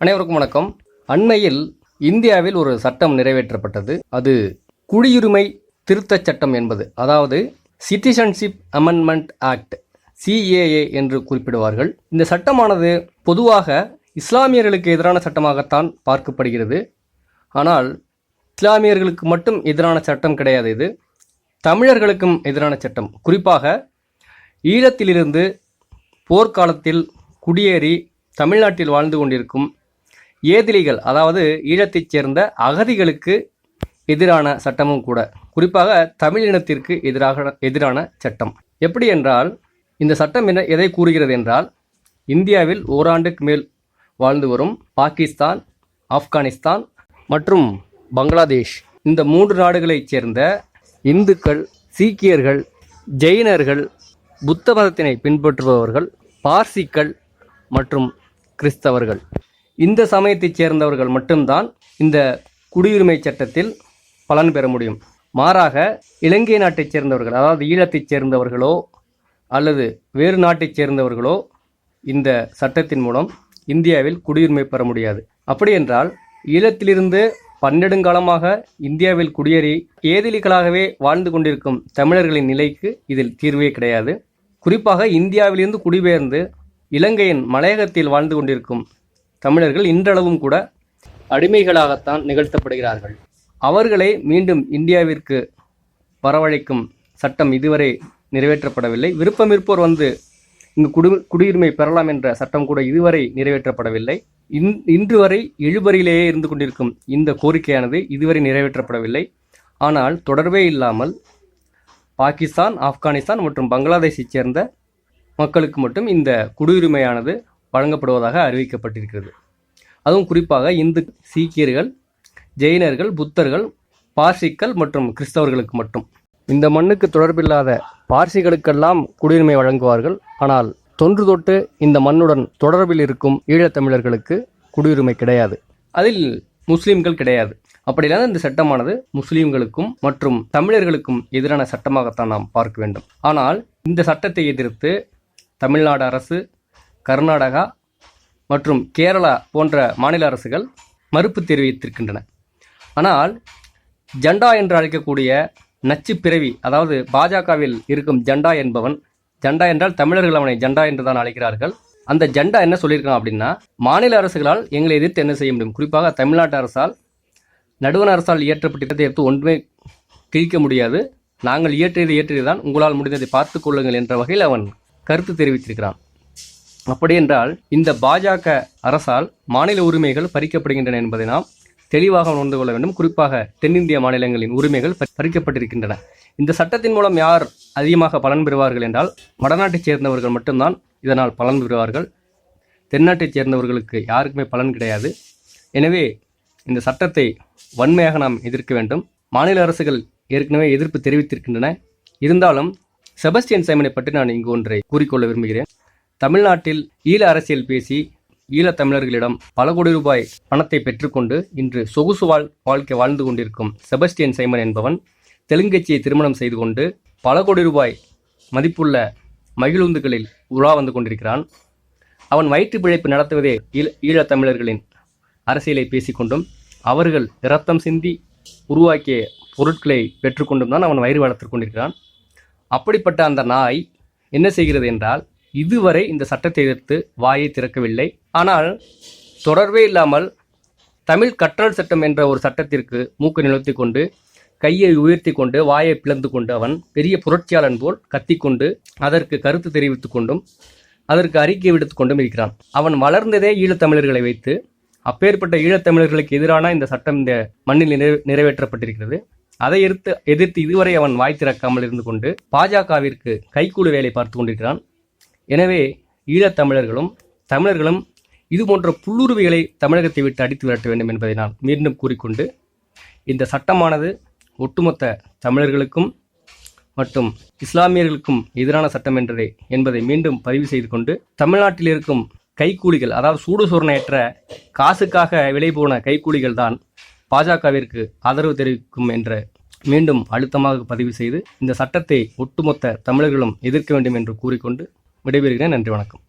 அனைவருக்கும் வணக்கம். அண்மையில் இந்தியாவில் ஒரு சட்டம் நிறைவேற்றப்பட்டது. அது குடியுரிமை திருத்தச் சட்டம் என்பது, அதாவது சிட்டிசன்ஷிப் அமெண்ட்மெண்ட் ஆக்ட், CAA என்று குறிப்பிடுவார்கள். இந்த சட்டமானது பொதுவாக இஸ்லாமியர்களுக்கு எதிரான சட்டமாகத்தான் பார்க்கப்படுகிறது. ஆனால் இஸ்லாமியர்களுக்கு மட்டும் எதிரான சட்டம் கிடையாது. இது தமிழர்களுக்கும் எதிரான சட்டம். குறிப்பாக ஈழத்திலிருந்து போர்க்காலத்தில் குடியேறி தமிழ்நாட்டில் வாழ்ந்து கொண்டிருக்கும் ஏதிலிகள், அதாவது ஈழத்தைச் சேர்ந்த அகதிகளுக்கு எதிரான சட்டமும் கூட. குறிப்பாக தமிழ் இனத்திற்கு எதிரான சட்டம். எப்படி என்றால், இந்த சட்டம் எதை கூறுகிறது என்றால், இந்தியாவில் ஓராண்டுக்கு மேல் வாழ்ந்து வரும் பாகிஸ்தான், ஆப்கானிஸ்தான் மற்றும் பங்களாதேஷ், இந்த 3 நாடுகளைச் சேர்ந்த இந்துக்கள், சீக்கியர்கள், ஜெயினர்கள், புத்த மதத்தினை பின்பற்றுபவர்கள், பார்சிக்கள் மற்றும் கிறிஸ்தவர்கள், இந்த சமயத்தைச் சேர்ந்தவர்கள் மட்டும்தான் இந்த குடியுரிமை சட்டத்தில் பலன் பெற முடியும். மாறாக இலங்கை நாட்டைச் சேர்ந்தவர்கள், அதாவது ஈழத்தைச் சேர்ந்தவர்களோ அல்லது வேறு நாட்டைச் சேர்ந்தவர்களோ இந்த சட்டத்தின் மூலம் இந்தியாவில் குடியுரிமை பெற முடியாது. அப்படி என்றால் ஈழத்திலிருந்து பன்னெடுங்காலமாக இந்தியாவில் குடியேறி ஏதிலிகளாகவே வாழ்ந்து கொண்டிருக்கும் தமிழர்களின் நிலைக்கு இதில் தீர்வே கிடையாது. குறிப்பாக இந்தியாவிலிருந்து குடிபெயர்ந்து இலங்கையின் மலையகத்தில் வாழ்ந்து கொண்டிருக்கும் தமிழர்கள் இன்றளவும் கூட அடிமைகளாகத்தான் நிகழ்த்தப்படுகிறார்கள். அவர்களை மீண்டும் இந்தியாவிற்கு வரவழைக்கும் சட்டம் இதுவரை நிறைவேற்றப்படவில்லை. விருப்பமிருப்போர் வந்து இங்கு குடியுரிமை பெறலாம் என்ற சட்டம் கூட இதுவரை நிறைவேற்றப்படவில்லை. இன்று வரை இழுபறியிலேயே இருந்து கொண்டிருக்கும் இந்த கோரிக்கையானது இதுவரை நிறைவேற்றப்படவில்லை. ஆனால் தொடர்பே இல்லாமல் பாகிஸ்தான், ஆப்கானிஸ்தான் மற்றும் பங்களாதேஷைச் சேர்ந்த மக்களுக்கு மட்டும் இந்த குடியுரிமையானது வழங்கப்படுவதாக அறிவிக்கப்பட்டிருக்கிறது. அதுவும் குறிப்பாக இந்து, சீக்கியர்கள், ஜெயினர்கள், புத்தர்கள், பார்சிக்கள் மற்றும் கிறிஸ்தவர்களுக்கு மட்டும். இந்த மண்ணுக்கு தொடர்பில்லாத பார்சிகளுக்கெல்லாம் குடியுரிமை வழங்குவார்கள். ஆனால் தொன்று தொட்டு இந்த மண்ணுடன் தொடர்பில் இருக்கும் ஈழத்தமிழர்களுக்கு குடியுரிமை கிடையாது. அதில் முஸ்லீம்கள் கிடையாது. அப்படியில்லாத இந்த சட்டமானது முஸ்லீம்களுக்கும் மற்றும் தமிழர்களுக்கும் எதிரான சட்டமாகத்தான் நாம் பார்க்க வேண்டும். ஆனால் இந்த சட்டத்தை எதிர்த்து தமிழ்நாடு அரசு, கர்நாடகா மற்றும் கேரளா போன்ற மாநில அரசுகள் மறுப்பு தெரிவித்திருக்கின்றன. ஆனால் ஜண்டா என்று அழைக்கக்கூடிய நச்சு பிறவி, அதாவது பாஜகவில் இருக்கும் ஜண்டா என்பவன், ஜண்டா என்றால் தமிழர்கள் அவனை ஜண்டா என்று தான் அழைக்கிறார்கள். அந்த ஜண்டா என்ன சொல்லியிருக்கான் அப்படின்னா, மாநில அரசுகளால் எங்களை எதிர்த்து என்ன செய்ய முடியும், குறிப்பாக தமிழ்நாட்டு அரசால், நடுவண் அரசால் இயற்றப்பட்டிருப்பதை எடுத்து ஒன்றுமே கிழிக்க முடியாது, நாங்கள் இயற்றியது தான், உங்களால் முடிந்ததை பார்த்து கொள்ளுங்கள் என்ற வகையில் அவன் கருத்து தெரிவித்திருக்கிறான். அப்படி என்றால் இந்த பாஜக அரசால் மாநில உரிமைகள் பறிக்கப்படுகின்றன என்பதை நாம் தெளிவாக உணர்ந்து கொள்ள வேண்டும். குறிப்பாக தென்னிந்திய மாநிலங்களின் உரிமைகள் பறிக்கப்பட்டிருக்கின்றன. இந்த சட்டத்தின் மூலம் யார் அதிகமாக பலன் பெறுவார்கள் என்றால், வடநாட்டைச் சேர்ந்தவர்கள் மட்டும்தான் இதனால் பலன் பெறுவார்கள். தென்னாட்டைச் சேர்ந்தவர்களுக்கு யாருக்குமே பலன் கிடையாது. எனவே இந்த சட்டத்தை வன்மையாக நாம் எதிர்க்க வேண்டும். மாநில அரசுகள் ஏற்கனவே எதிர்ப்பு தெரிவித்திருக்கின்றன. இருந்தாலும் செபஸ்டியன் சைமனை பற்றி நான் இங்கு ஒன்றை கூறிக்கொள்ள விரும்புகிறேன். தமிழ்நாட்டில் ஈழ அரசியல் பேசி ஈழத்தமிழர்களிடம் பல கோடி ரூபாய் பணத்தை பெற்றுக்கொண்டு இன்று சொகுசு வாழ்க்கை வாழ்ந்து கொண்டிருக்கும் செபஸ்டியன் சைமன் என்பவன் தெலுங்கச்சியை திருமணம் செய்து கொண்டு பல கோடி ரூபாய் மதிப்புள்ள மகிழுந்துகளில் உலா வந்து கொண்டிருக்கிறான். அவன் வயிற்று பிழைப்பு நடத்துவதே ஈழத்தமிழர்களின் அரசியலை பேசிக்கொண்டும் அவர்கள் இரத்தம் சிந்தி உருவாக்கிய பொருட்களை பெற்றுக்கொண்டும் தான் அவன் வயிறு வளர்த்து கொண்டிருக்கிறான். அப்படிப்பட்ட அந்த நாய் என்ன செய்கிறது என்றால், இதுவரை இந்த சட்டத்தை எதிர்த்து வாயை திறக்கவில்லை. ஆனால் தொடர்பே இல்லாமல் தமிழ் கற்றல் சட்டம் என்ற ஒரு சட்டத்திற்கு மூக்கு நிறுத்தி கொண்டு, கையை உயர்த்தி கொண்டு, வாயை பிளந்து கொண்டு அவன் பெரிய புரட்சியாளன் போல் கத்திக்கொண்டு அதற்கு கருத்து தெரிவித்து கொண்டும் அதற்கு அறிக்கை விடுத்து கொண்டும் இருக்கிறான். அவன் வளர்ந்ததே ஈழத்தமிழர்களை வைத்து. அப்பேற்பட்ட ஈழத்தமிழர்களுக்கு எதிரான இந்த சட்டம் இந்த மண்ணில் நிறைவேற்றப்பட்டிருக்கிறது. அதை எதிர்த்து இதுவரை அவன் வாய் திறக்காமல் இருந்து கொண்டு பாஜகவிற்கு கைக்கூலி வேலை பார்த்து கொண்டிருக்கிறான். எனவே ஈழத்தமிழர்களும் தமிழர்களும் இது போன்ற புல்லுருவிகளை தமிழகத்தை விட்டு அடித்து விரட்ட வேண்டும் என்பதை நான் மீண்டும் கூறிக்கொண்டு, இந்த சட்டமானது ஒட்டுமொத்த தமிழர்களுக்கும் மற்றும் இஸ்லாமியர்களுக்கும் எதிரான சட்டம் என்பதை மீண்டும் பதிவு செய்து கொண்டு, தமிழ்நாட்டில் இருக்கும் கைக்கூலிகள், அதாவது சூடு சொர்ணையற்ற காசுக்காக விலை போன கைக்கூலிகள் தான் பாஜகவிற்கு ஆதரவு தெரிவிக்கும் என்ற மீண்டும் அழுத்தமாக பதிவு செய்து, இந்த சட்டத்தை ஒட்டுமொத்த தமிழர்களும் எதிர்க்க வேண்டும் என்று கூறிக்கொண்டு விடைபெறுகிறேன். நன்றி, வணக்கம்.